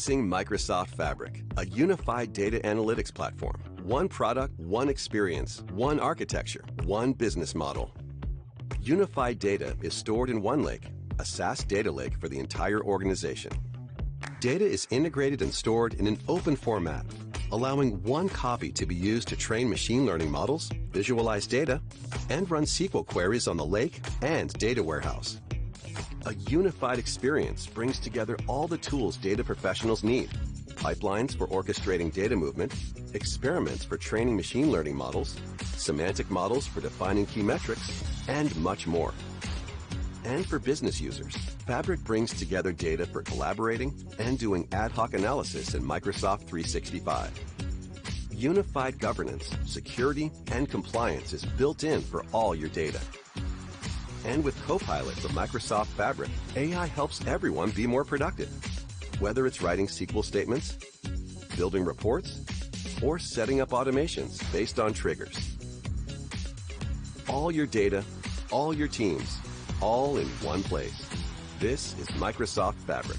Microsoft Fabric, a unified data analytics platform. One product, one experience, one architecture, one business model. Unified data is stored in one lake, a SaaS data lake for the entire organization. Data is integrated and stored in an open format, allowing one copy to be used to train machine learning models, visualize data, and run SQL queries on the lake and data warehouse. A unified experience brings together all the tools data professionals need: pipelines for orchestrating data movement, experiments for training machine learning models, semantic models for defining key metrics, and much more. And for business users, Fabric brings together data for collaborating and doing ad hoc analysis in Microsoft 365. Unified governance, security, and compliance is built in for all your data. And with Copilot from Microsoft Fabric, AI helps everyone be more productive. Whether it's writing SQL statements, building reports, or setting up automations based on triggers. All your data, all your teams, all in one place. This is Microsoft Fabric.